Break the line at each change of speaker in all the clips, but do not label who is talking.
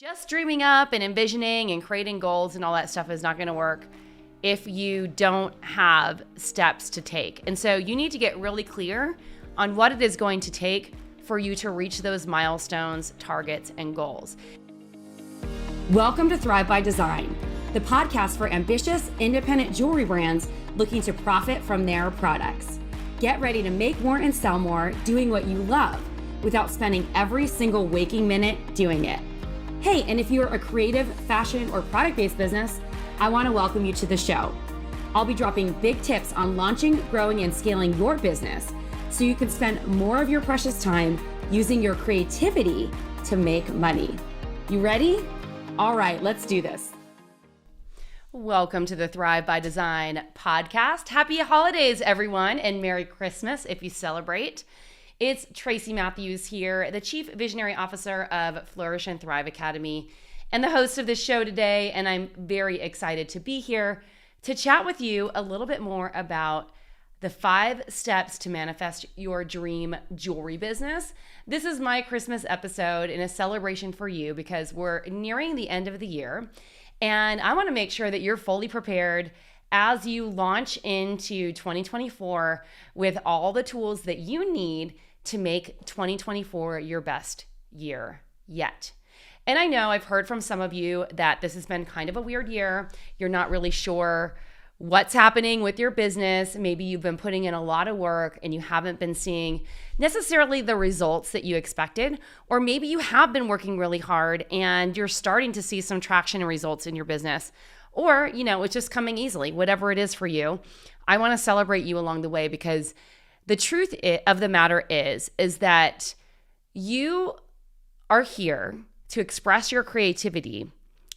Just dreaming up and envisioning and creating goals and all that stuff is not going to work if you don't have steps to take. And so you need to get really clear on what it is going to take for you to reach those milestones, targets, and goals.
Welcome to Thrive by Design, the podcast for ambitious, independent jewelry brands looking to profit from their products. Get ready to make more and sell more doing what you love without spending every single waking minute doing it. Hey, and if you're a creative, fashion, or product-based business, I want to welcome you to the show. I'll be dropping big tips on launching, growing, and scaling your business so you can spend more of your precious time using your creativity to make money. You ready? All right, let's do this.
Welcome to the Thrive by Design podcast. Happy holidays, everyone, and Merry Christmas if you celebrate. It's Tracy Matthews here, the Chief Visionary Officer of Flourish and Thrive Academy and the host of this show today, and I'm very excited to be here to chat with you a little bit more about the 5 steps to manifest your dream jewelry business. This is my Christmas episode in a celebration for you because we're nearing the end of the year, and I want to make sure that you're fully prepared as you launch into 2024 with all the tools that you need to make 2024 your best year yet. And I know I've heard from some of you that this has been kind of a weird year. You're not really sure what's happening with your business. Maybe you've been putting in a lot of work and you haven't been seeing necessarily the results that you expected. Or maybe you have been working really hard and you're starting to see some traction and results in your business. Or, it's just coming easily, whatever it is for you. I want to celebrate you along the way because the truth of the matter is that you are here to express your creativity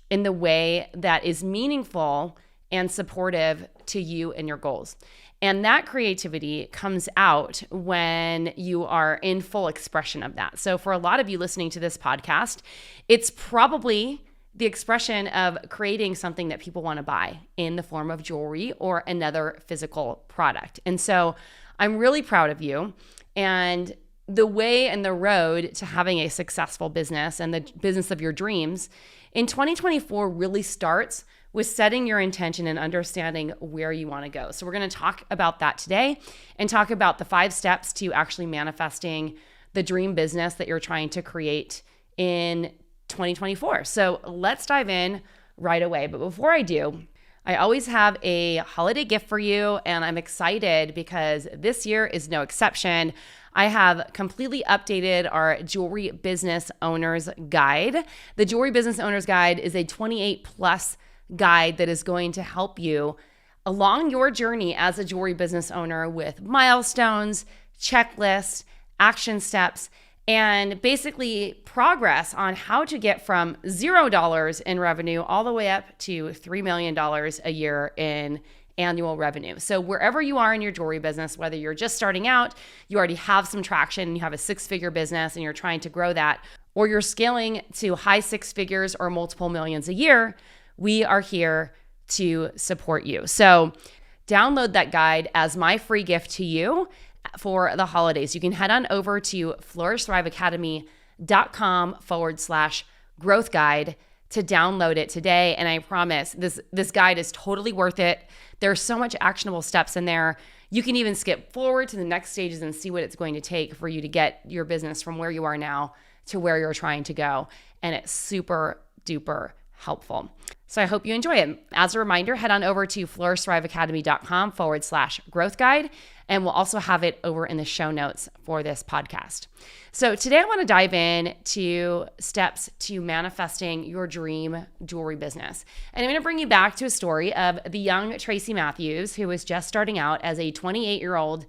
in the way that is meaningful and supportive to you and your goals. And that creativity comes out when you are in full expression of that. So for a lot of you listening to this podcast, it's probably the expression of creating something that people want to buy in the form of jewelry or another physical product. And so I'm really proud of you. And the way and the road to having a successful business and the business of your dreams in 2024 really starts with setting your intention and understanding where you want to go. So we're going to talk about that today and talk about the 5 steps to actually manifesting the dream business that you're trying to create in 2024. So let's dive in right away. But before I do, I always have a holiday gift for you, and I'm excited because this year is no exception. I have completely updated our Jewelry Business Owner's Guide. The Jewelry Business Owner's Guide is a 28+ guide that is going to help you along your journey as a jewelry business owner with milestones, checklists, action steps, and basically progress on how to get from $0 in revenue all the way up to $3 million a year in annual revenue. So wherever you are in your jewelry business, whether you're just starting out, you already have some traction, and you have a 6-figure business and you're trying to grow that, or you're scaling to high 6 figures or multiple millions a year, we are here to support you. So download that guide as my free gift to you for the holidays. You can head on over to flourishthriveacademy.com/growth guide to download it today. And I promise this guide is totally worth it. There's so much actionable steps in there. You can even skip forward to the next stages and see what it's going to take for you to get your business from where you are now to where you're trying to go. And it's super duper helpful. So I hope you enjoy it. As a reminder, head on over to flourishthriveacademy.com/growth guide, and we'll also have it over in the show notes for this podcast. So today I want to dive in to steps to manifesting your dream jewelry business. And I'm going to bring you back to a story of the young Tracy Matthews, who was just starting out as a 28-year-old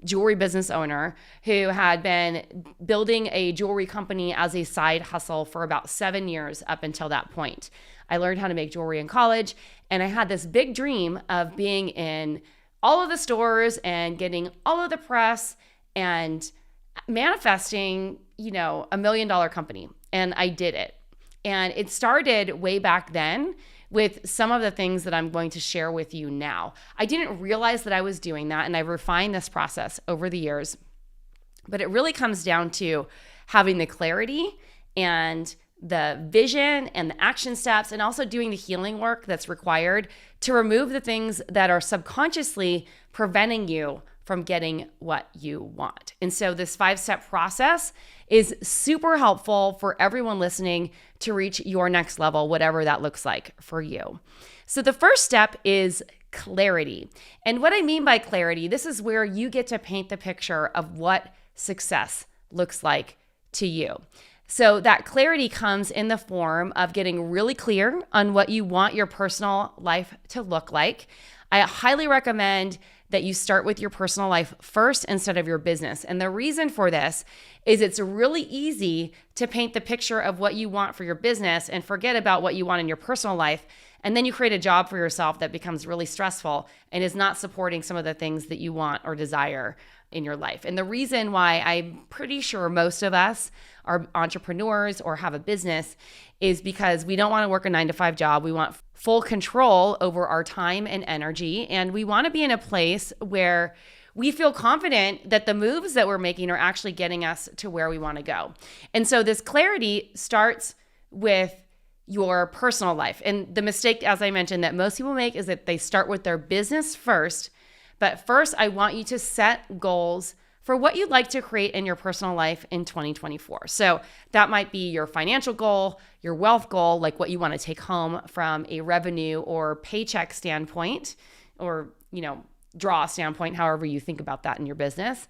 jewelry business owner who had been building a jewelry company as a side hustle for about 7 years up until that point. I learned how to make jewelry in college, and I had this big dream of being in all of the stores and getting all of the press and manifesting, $1 million company. And I did it. And it started way back then with some of the things that I'm going to share with you now. I didn't realize that I was doing that, and I've refined this process over the years. But it really comes down to having the clarity and the vision and the action steps, and also doing the healing work that's required to remove the things that are subconsciously preventing you from getting what you want. And so this 5-step process is super helpful for everyone listening to reach your next level, whatever that looks like for you. So the first step is clarity. And what I mean by clarity, this is where you get to paint the picture of what success looks like to you. So that clarity comes in the form of getting really clear on what you want your personal life to look like. I highly recommend that you start with your personal life first instead of your business. And the reason for this is it's really easy to paint the picture of what you want for your business and forget about what you want in your personal life. And then you create a job for yourself that becomes really stressful and is not supporting some of the things that you want or desire in your life. And the reason why I'm pretty sure most of us are entrepreneurs or have a business is because we don't want to work a 9-to-5 job. We want full control over our time and energy. And we want to be in a place where we feel confident that the moves that we're making are actually getting us to where we want to go. And so this clarity starts with your personal life. And the mistake, as I mentioned, that most people make is that they start with their business first. But first, I want you to set goals for what you'd like to create in your personal life in 2024. So that might be your financial goal, your wealth goal, like what you want to take home from a revenue or paycheck standpoint, or, draw standpoint, however you think about that in your business.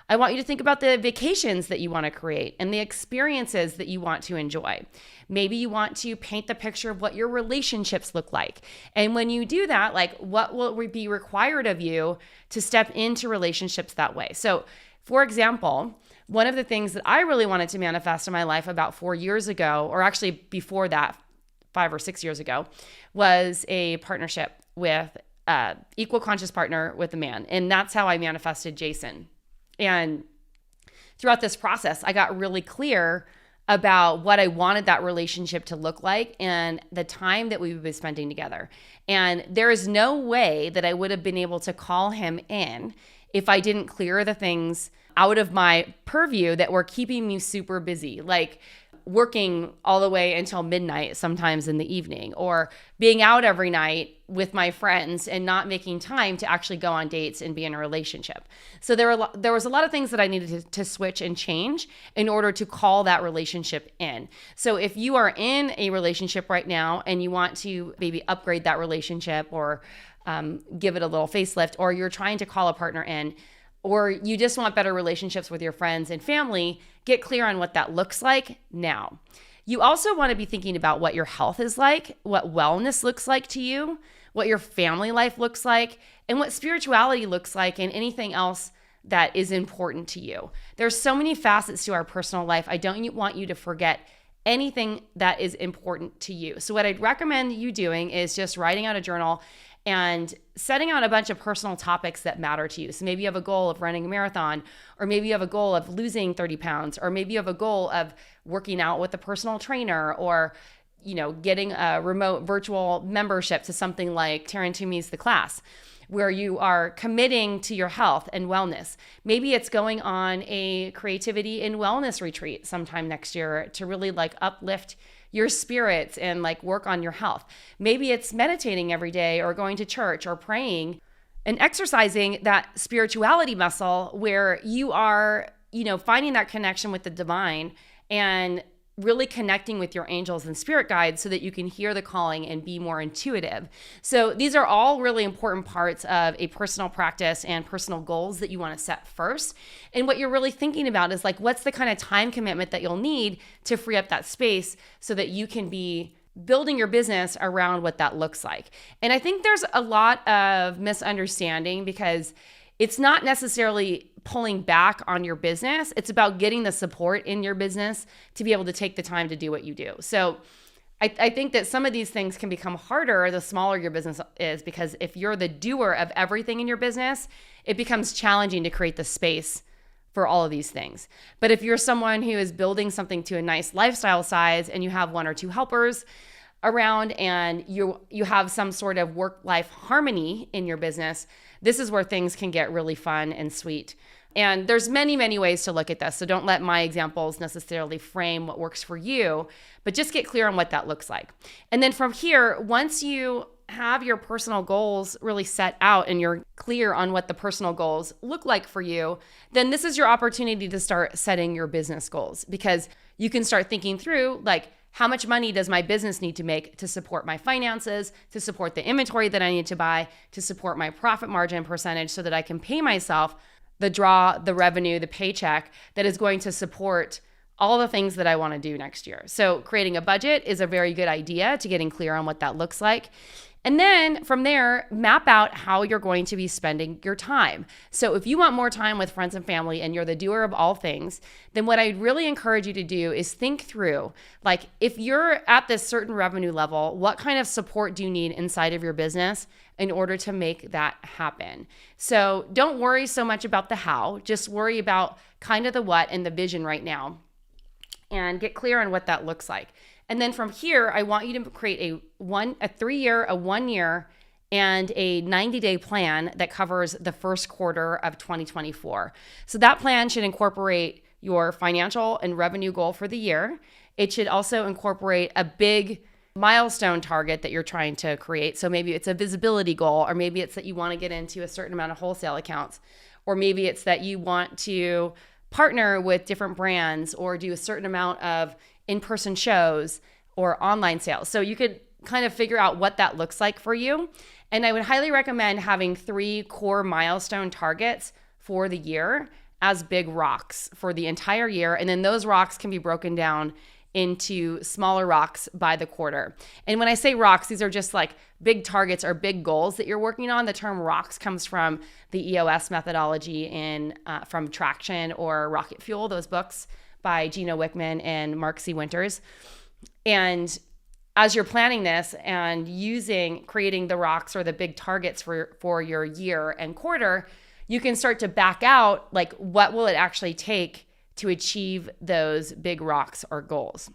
I want you to think about the vacations that you want to create and the experiences that you want to enjoy. Maybe you want to paint the picture of what your relationships look like. And when you do that, like what will be required of you to step into relationships that way? So, for example, one of the things that I really wanted to manifest in my life about 4 years ago, or actually before that, 5 or 6 years ago, was a partnership with equal conscious partner with a man. And that's how I manifested Jason. And throughout this process, I got really clear about what I wanted that relationship to look like and the time that we would be spending together. And there is no way that I would have been able to call him in if I didn't clear the things out of my purview that were keeping me super busy, like working all the way until midnight, sometimes in the evening, or being out every night with my friends and not making time to actually go on dates and be in a relationship. So there was a lot of things that I needed to switch and change in order to call that relationship in. So if you are in a relationship right now and you want to maybe upgrade that relationship or give it a little facelift, or you're trying to call a partner in, or you just want better relationships with your friends and family, get clear on what that looks like now. You also want to be thinking about what your health is like, what wellness looks like to you, what your family life looks like, and what spirituality looks like, and anything else that is important to you. There's so many facets to our personal life. I don't want you to forget anything that is important to you. So what I'd recommend you doing is just writing out a journal and setting out a bunch of personal topics that matter to you. So maybe you have a goal of running a marathon, or maybe you have a goal of losing 30 pounds, or maybe you have a goal of working out with a personal trainer, or getting a remote virtual membership to something like Taryn Toomey's The Class, where you are committing to your health and wellness. Maybe it's going on a creativity and wellness retreat sometime next year to really uplift your spirits and work on your health. Maybe it's meditating every day, or going to church, or praying and exercising that spirituality muscle where you are, finding that connection with the divine and really connecting with your angels and spirit guides so that you can hear the calling and be more intuitive. So these are all really important parts of a personal practice and personal goals that you want to set first. And what you're really thinking about is what's the kind of time commitment that you'll need to free up that space so that you can be building your business around what that looks like. And I think there's a lot of misunderstanding because it's not necessarily pulling back on your business. It's about getting the support in your business to be able to take the time to do what you do. So I think that some of these things can become harder the smaller your business is, because if you're the doer of everything in your business, it becomes challenging to create the space for all of these things. But if you're someone who is building something to a nice lifestyle size and you have 1 or 2 helpers around and you have some sort of work-life harmony in your business, this is where things can get really fun and sweet And there's many, many ways to look at this. So don't let my examples necessarily frame what works for you, but just get clear on what that looks like. And then from here, once you have your personal goals really set out and you're clear on what the personal goals look like for you, then this is your opportunity to start setting your business goals, because you can start thinking through, like, how much money does my business need to make to support my finances, to support the inventory that I need to buy, to support my profit margin percentage so that I can pay myself the draw, the revenue, the paycheck that is going to support all the things that I want to do next year. So creating a budget is a very good idea to getting clear on what that looks like. And then from there, map out how you're going to be spending your time. So if you want more time with friends and family and you're the doer of all things, then what I'd really encourage you to do is think through, like, if you're at this certain revenue level, what kind of support do you need inside of your business in order to make that happen? So don't worry so much about the how, just worry about kind of the what and the vision right now, and get clear on what that looks like. And then from here, I want you to create a 3-year, a 1-year, and a 90-day plan that covers the first quarter of 2024. So that plan should incorporate your financial and revenue goal for the year. It should also incorporate a big milestone target that you're trying to create. So maybe it's a visibility goal, or maybe it's that you want to get into a certain amount of wholesale accounts, or maybe it's that you want to partner with different brands or do a certain amount of in-person shows or online sales. So you could kind of figure out what that looks like for you. And I would highly recommend having 3 core milestone targets for the year as big rocks for the entire year. And then those rocks can be broken down into smaller rocks by the quarter. And when I say rocks, these are just like big targets or big goals that you're working on. The term rocks comes from the EOS methodology from Traction or Rocket Fuel, those books by Gino Wickman and Mark C. Winters. And as you're planning this and creating the rocks or the big targets for your year and quarter, you can start to back out, like, what will it actually take to achieve those big rocks or goals.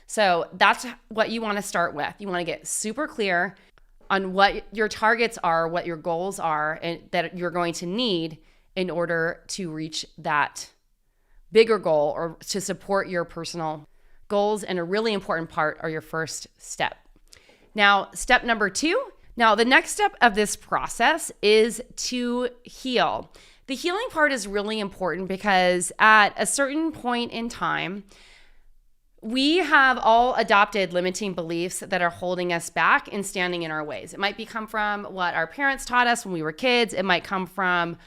So that's what you want to start with. You want to get super clear on what your targets are, what your goals are, and that you're going to need in order to reach that bigger goal or to support your personal goals. And a really important part are your first step. Now, step number 2. Now, the next step of this process is to heal. The healing part is really important because at a certain point in time, we have all adopted limiting beliefs that are holding us back and standing in our ways. It might come from what our parents taught us when we were kids. It might come from,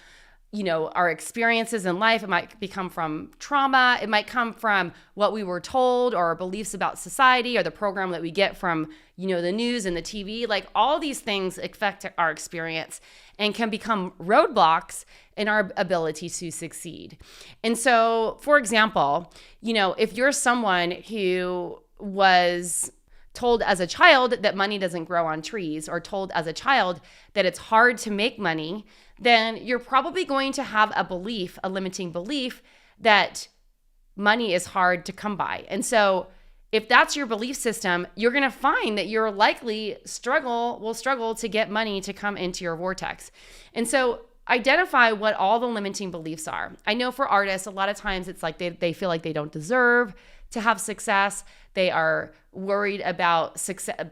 our experiences in life. It might come from trauma. It might come from what we were told or our beliefs about society or the program that we get from, the news and the TV. Like, all these things affect our experience and can become roadblocks in our ability to succeed. And so, for example, if you're someone who was told as a child that money doesn't grow on trees, or told as a child that it's hard to make money, then you're probably going to have a limiting belief that money is hard to come by. And so if that's your belief system, you're going to find that you're likely will struggle to get money to come into your vortex. And so identify what all the limiting beliefs are. I know for artists, a lot of times it's like they feel like they don't deserve to have success. They are worried about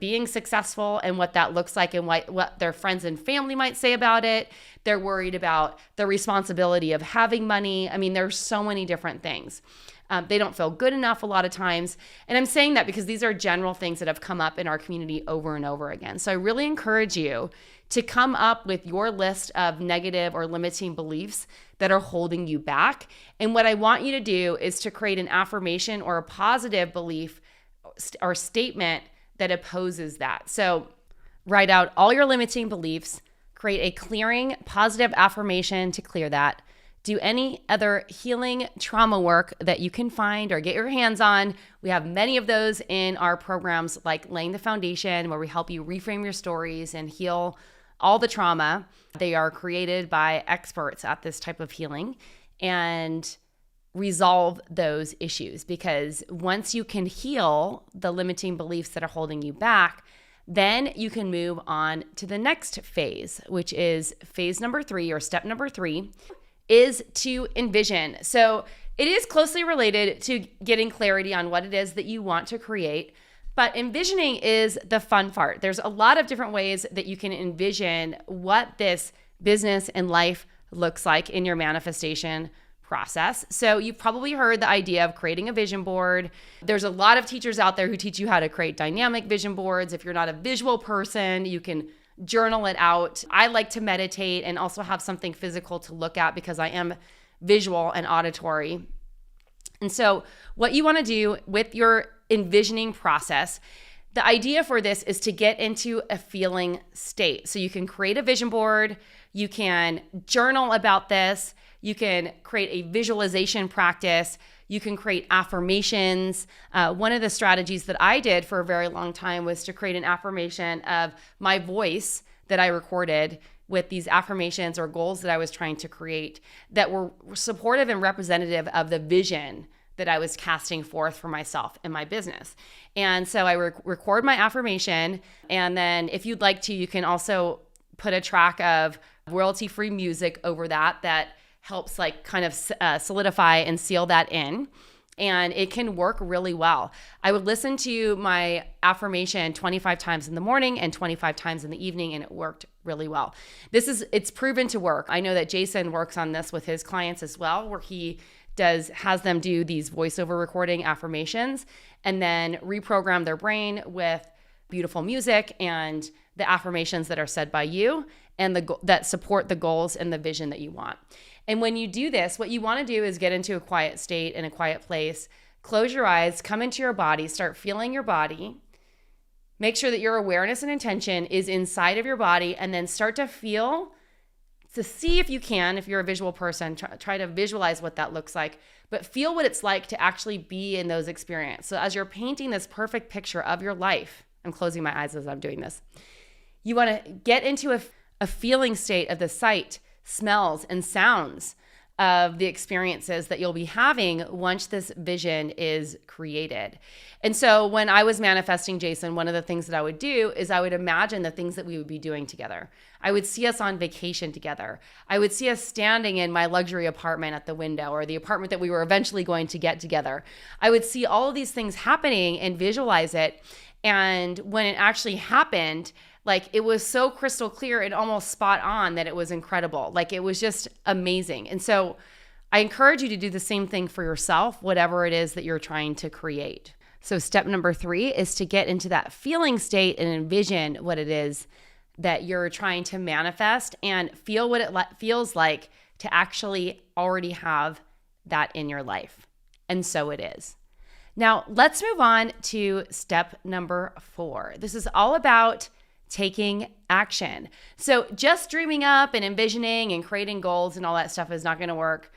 being successful and what that looks like and what their friends and family might say about it. They're worried about the responsibility of having money. I mean, there's so many different things. They don't feel good enough a lot of times. And I'm saying that because these are general things that have come up in our community over and over again. So I really encourage you to come up with your list of negative or limiting beliefs that are holding you back. And what I want you to do is to create an affirmation or a positive belief or statement that opposes that. So write out all your limiting beliefs, create a clearing positive affirmation to clear that. Do any other healing trauma work that you can find or get your hands on. We have many of those in our programs, like Laying the Foundation, where we help you reframe your stories and heal all the trauma. They are created by experts at this type of healing and resolve those issues, because once you can heal the limiting beliefs that are holding you back, then you can move on to the next phase, which is phase number 3 or step number 3. is to envision. So it is closely related to getting clarity on what it is that you want to create. But envisioning is the fun part. There's a lot of different ways that you can envision what this business and life looks like in your manifestation process. So you've probably heard the idea of creating a vision board. There's a lot of teachers out there who teach you how to create dynamic vision boards. If you're not a visual person, you can journal it out. I like to meditate and also have something physical to look at because I am visual and auditory. And so what you want to do with your envisioning process, the idea for this is to get into a feeling state. So you can create a vision board, you can journal about this, you can create a visualization practice, you can create affirmations. One of the strategies that I did for a very long time was to create an affirmation of my voice that I recorded with these affirmations or goals that I was trying to create that were supportive and representative of the vision that I was casting forth for myself and my business. And so I record my affirmation. And then if you'd like to, you can also put a track of royalty-free music over that helps like kind of solidify and seal that in. And it can work really well. I would listen to my affirmation 25 times in the morning and 25 times in the evening, and it worked really well. It's proven to work. I know that Jason works on this with his clients as well, where he has them do these voiceover recording affirmations and then reprogram their brain with beautiful music and the affirmations that are said by you and that support the goals and the vision that you want. And when you do this, what you want to do is get into a quiet state in a quiet place, close your eyes, come into your body, start feeling your body. Make sure that your awareness and intention is inside of your body, and then start to feel, to see if you can, if you're a visual person, try to visualize what that looks like, but feel what it's like to actually be in those experiences. So as you're painting this perfect picture of your life, I'm closing my eyes as I'm doing this, you want to get into a feeling state of the sight, smells, and sounds of the experiences that you'll be having once this vision is created. And so when I was manifesting Jason, one of the things that I would do is I would imagine the things that we would be doing together. I would see us on vacation together. I would see us standing in my luxury apartment at the window, or the apartment that we were eventually going to get together. I would see all of these things happening and visualize it. And when it actually happened, like, it was so crystal clear and almost spot on that it was incredible. Like, it was just amazing. And so I encourage you to do the same thing for yourself, whatever it is that you're trying to create. So step number 3 is to get into that feeling state and envision what it is that you're trying to manifest and feel what it feels like to actually already have that in your life. And so it is. Now, let's move on to step number 4. This is all about taking action. So just dreaming up and envisioning and creating goals and all that stuff is not going to work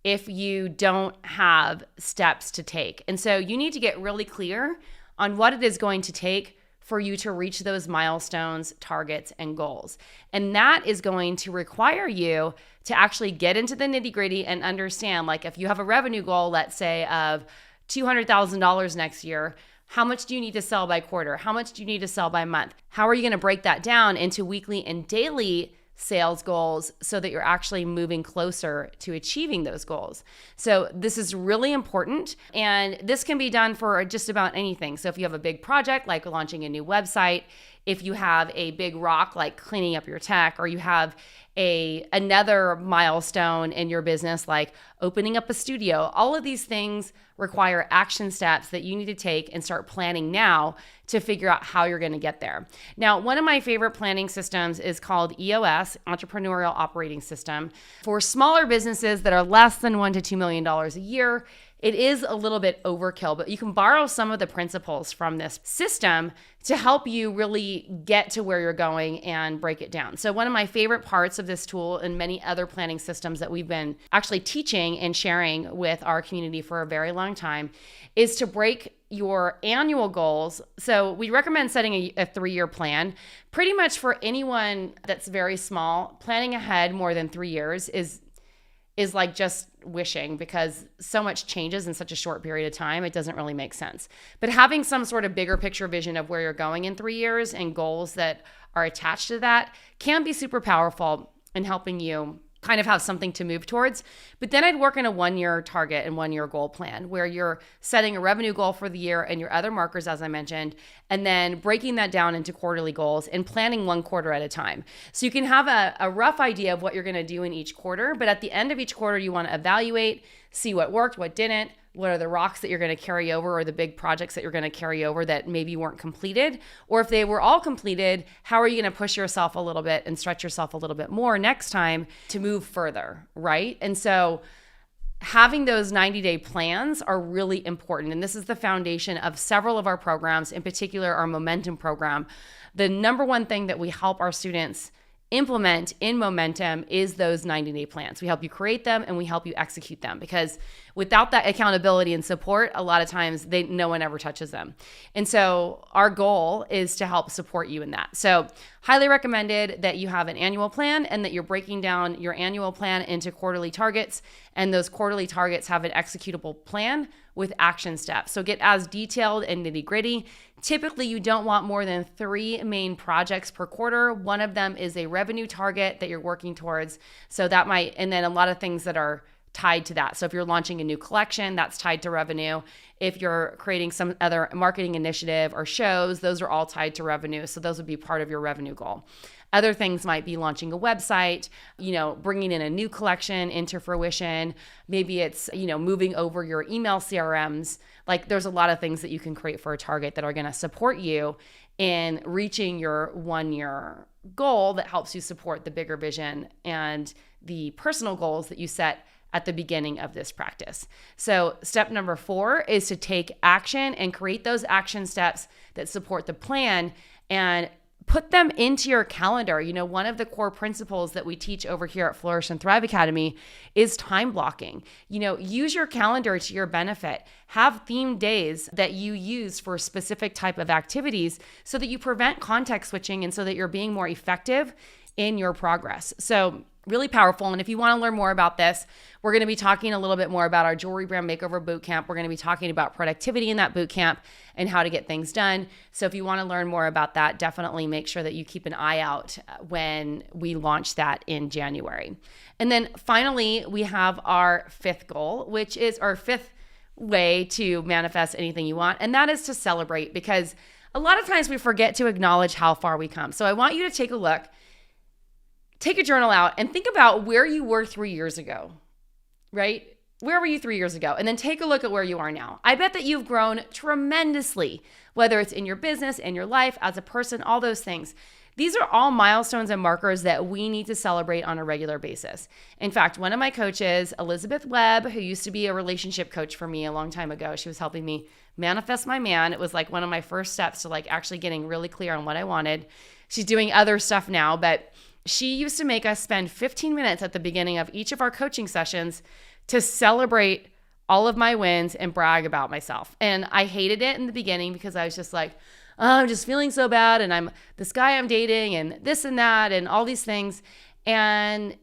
if you don't have steps to take. And so you need to get really clear on what it is going to take for you to reach those milestones, targets, and goals. And that is going to require you to actually get into the nitty-gritty and understand, like, if you have a revenue goal, let's say of $200,000 next year, how much do you need to sell by quarter? How much do you need to sell by month? How are you going to break that down into weekly and daily sales goals so that you're actually moving closer to achieving those goals? So this is really important, and this can be done for just about anything. So if you have a big project like launching a new website, if you have a big rock like cleaning up your tech, or you have another milestone in your business like opening up a studio, all of these things require action steps that you need to take and start planning now to figure out how you're going to get there. Now, one of my favorite planning systems is called EOS, Entrepreneurial Operating System. For smaller businesses that are less than $1 to $2 million a year, it is a little bit overkill, but you can borrow some of the principles from this system to help you really get to where you're going and break it down. So one of my favorite parts of this tool and many other planning systems that we've been actually teaching and sharing with our community for a very long time is to break your annual goals. So we recommend setting a 3-year plan. Pretty much for anyone that's very small, planning ahead more than 3 years is like just wishing, because so much changes in such a short period of time, it doesn't really make sense. But having some sort of bigger picture vision of where you're going in 3 years and goals that are attached to that can be super powerful in helping you kind of have something to move towards. But then I'd work in a 1-year target and 1-year goal plan where you're setting a revenue goal for the year and your other markers, as I mentioned, and then breaking that down into quarterly goals and planning 1 quarter at a time. So you can have a rough idea of what you're going to do in each quarter, but at the end of each quarter, you want to evaluate, see what worked, what didn't, what are the rocks that you're going to carry over or the big projects that you're going to carry over that maybe weren't completed? Or if they were all completed, how are you going to push yourself a little bit and stretch yourself a little bit more next time to move further, right? And so having those 90-day plans are really important. And this is the foundation of several of our programs, in particular our Momentum program. The number one thing that we help our students implement in Momentum is those 90-day plans. We help you create them and we help you execute them, because without that accountability and support, a lot of times no one ever touches them. And so our goal is to help support you in that. So highly recommended that you have an annual plan and that you're breaking down your annual plan into quarterly targets, and those quarterly targets have an executable plan with action steps. So get as detailed and nitty-gritty. Typically, you don't want more than 3 main projects per quarter. One of them is a revenue target that you're working towards. So that might, and then a lot of things that are tied to that. So if you're launching a new collection, that's tied to revenue. If you're creating some other marketing initiative or shows, those are all tied to revenue. So those would be part of your revenue goal. Other things might be launching a website, bringing in a new collection into fruition. Maybe it's, moving over your email CRMs. Like there's a lot of things that you can create for a target that are going to support you in reaching your 1-year goal that helps you support the bigger vision and the personal goals that you set at the beginning of this practice. So step number 4 is to take action and create those action steps that support the plan and put them into your calendar. One of the core principles that we teach over here at Flourish and Thrive Academy is time blocking. Use your calendar to your benefit. Have themed days that you use for specific type of activities so that you prevent context switching and so that you're being more effective in your progress. So really powerful. And if you want to learn more about this, we're going to be talking a little bit more about our Jewelry Brand Makeover Bootcamp. We're going to be talking about productivity in that bootcamp and how to get things done. So if you want to learn more about that, definitely make sure that you keep an eye out when we launch that in January. And then finally, we have our 5th goal, which is our 5th way to manifest anything you want. And that is to celebrate, because a lot of times we forget to acknowledge how far we come. So I want you to take a look. Take a journal out and think about where you were 3 years ago, right? Where were you 3 years ago? And then take a look at where you are now. I bet that you've grown tremendously, whether it's in your business, in your life, as a person, all those things. These are all milestones and markers that we need to celebrate on a regular basis. In fact, one of my coaches, Elizabeth Webb, who used to be a relationship coach for me a long time ago, she was helping me manifest my man. It was like one of my first steps to actually getting really clear on what I wanted. She's doing other stuff now, but she used to make us spend 15 minutes at the beginning of each of our coaching sessions to celebrate all of my wins and brag about myself. And I hated it in the beginning because I was just like, oh, I'm just feeling so bad. And I'm this guy I'm dating and this and that and all these things. And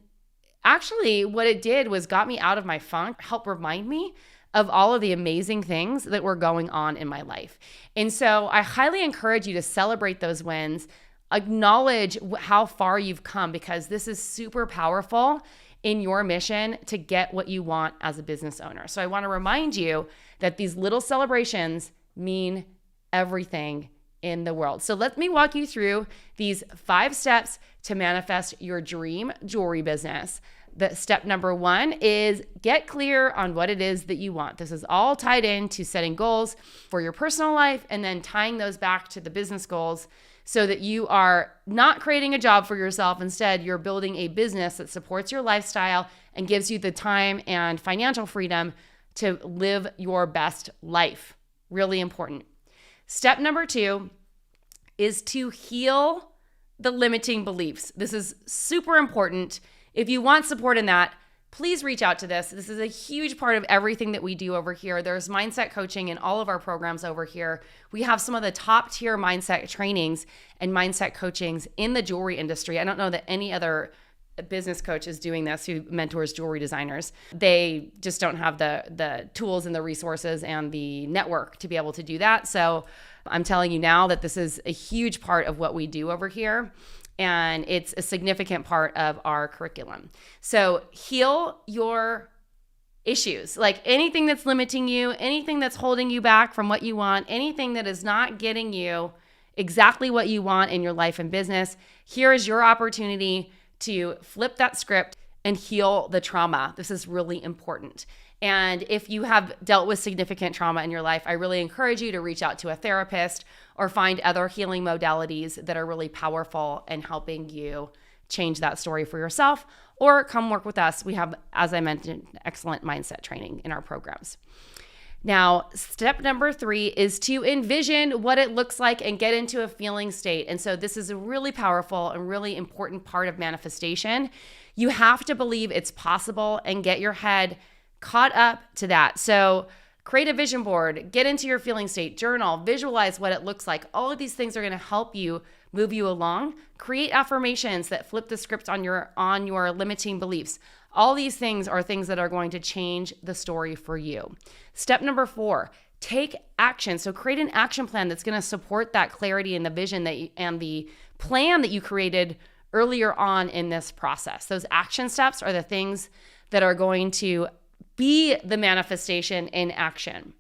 actually what it did was got me out of my funk, helped remind me of all of the amazing things that were going on in my life. And so I highly encourage you to celebrate those wins. Acknowledge how far you've come, because this is super powerful in your mission to get what you want as a business owner. So I want to remind you that these little celebrations mean everything in the world. So let me walk you through these 5 steps to manifest your dream jewelry business. The step number 1 is get clear on what it is that you want. This is all tied into setting goals for your personal life and then tying those back to the business goals, so that you are not creating a job for yourself. Instead, you're building a business that supports your lifestyle and gives you the time and financial freedom to live your best life. Really important. Step number 2 is to heal the limiting beliefs. This is super important. If you want support in that, please reach out to this. This is a huge part of everything that we do over here. There's mindset coaching in all of our programs over here. We have some of the top tier mindset trainings and mindset coachings in the jewelry industry. I don't know that any other business coach is doing this who mentors jewelry designers. They just don't have the tools and the resources and the network to be able to do that. So I'm telling you now that this is a huge part of what we do over here. and it's a significant part of our curriculum. So heal your issues, like anything that's limiting you, anything that's holding you back from what you want, anything that is not getting you exactly what you want in your life and business. Here is your opportunity to flip that script and heal the trauma. This is really important. And if you have dealt with significant trauma in your life, I really encourage you to reach out to a therapist or find other healing modalities that are really powerful in helping you change that story for yourself, or come work with us. We have, as I mentioned, excellent mindset training in our programs. Now, step number 3 is to envision what it looks like and get into a feeling state. And so this is a really powerful and really important part of manifestation. You have to believe it's possible and get your head caught up to that. So create a vision board, get into your feeling state, journal, visualize what it looks like. All of these things are going to help you move you along. Create affirmations that flip the script on your limiting beliefs. All these things are things that are going to change the story for you. Step number 4, take action. So create an action plan that's going to support that clarity and the vision and the plan that you created earlier on in this process. Those action steps are the things that are going to be the manifestation in action.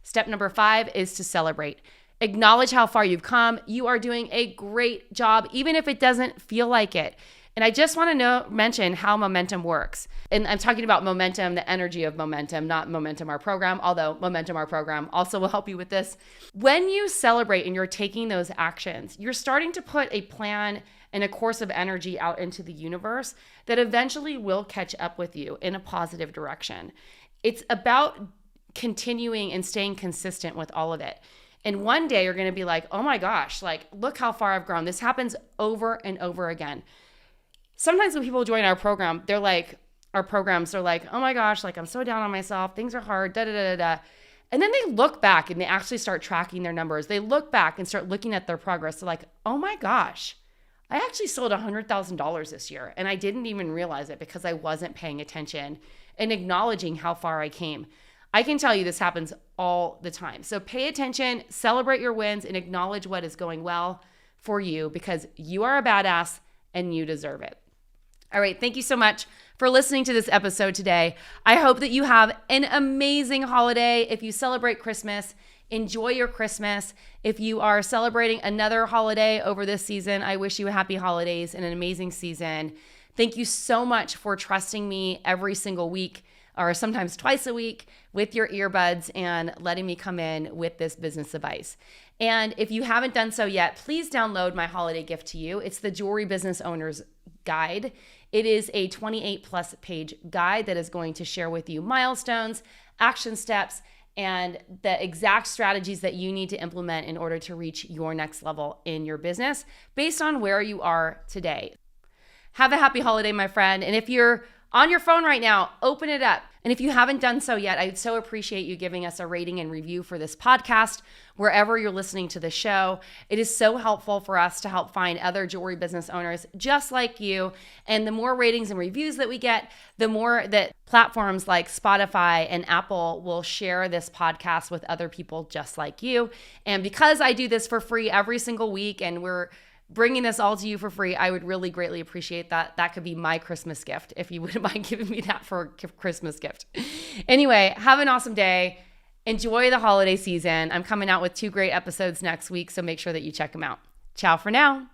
Step number 5 is to celebrate. Acknowledge how far you've come. You are doing a great job, even if it doesn't feel like it. And I just want to mention how momentum works. And I'm talking about momentum, the energy of momentum, not Momentum, our program, although Momentum, our program also will help you with this. When you celebrate and you're taking those actions, you're starting to put a plan and a course of energy out into the universe that eventually will catch up with you in a positive direction. It's about continuing and staying consistent with all of it. And one day you're going to be like, oh my gosh, like, look how far I've grown. This happens over and over again. Sometimes when people join our program, they're like, oh my gosh, like, I'm so down on myself. Things are hard, da da da da da. And then they look back and they actually start tracking their numbers. They look back and start looking at their progress. They're like, oh my gosh, I actually sold $100,000 this year. And I didn't even realize it because I wasn't paying attention and acknowledging how far I came. I can tell you this happens all the time. So pay attention, celebrate your wins, and acknowledge what is going well for you, because you are a badass and you deserve it. All right, thank you so much for listening to this episode today. I hope that you have an amazing holiday. If you celebrate Christmas, enjoy your Christmas. If you are celebrating another holiday over this season, I wish you happy holidays and an amazing season. Thank you so much for trusting me every single week, or sometimes twice a week, with your earbuds and letting me come in with this business advice. And if you haven't done so yet, please download my holiday gift to you. It's the Jewelry Business Owner's Guide. It is a 28+ page guide that is going to share with you milestones, action steps, and the exact strategies that you need to implement in order to reach your next level in your business based on where you are today. Have a happy holiday, my friend. And if you're on your phone right now, open it up. And if you haven't done so yet, I'd so appreciate you giving us a rating and review for this podcast, wherever you're listening to the show. It is so helpful for us to help find other jewelry business owners just like you. And the more ratings and reviews that we get, the more that platforms like Spotify and Apple will share this podcast with other people just like you. And because I do this for free every single week, and we're bringing this all to you for free, I would really greatly appreciate that. That could be my Christmas gift, if you wouldn't mind giving me that for a Christmas gift. Anyway, have an awesome day. Enjoy the holiday season. I'm coming out with 2 great episodes next week, so make sure that you check them out. Ciao for now.